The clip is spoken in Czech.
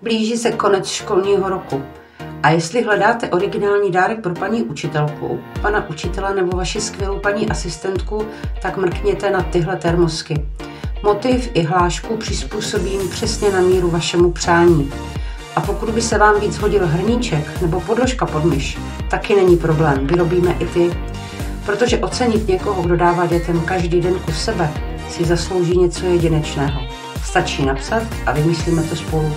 Blíží se konec školního roku. A jestli hledáte originální dárek pro paní učitelku, pana učitele nebo vaši skvělou paní asistentku, tak mrkněte na tyhle termosky. Motiv i hlášku přizpůsobím přesně na míru vašemu přání. A pokud by se vám víc hodil hrníček nebo podložka pod myš, taky není problém, vyrobíme i ty. Protože ocenit někoho, kdo dává dětem každý den kus sebe, si zaslouží něco jedinečného. Stačí napsat a vymyslíme to spolu.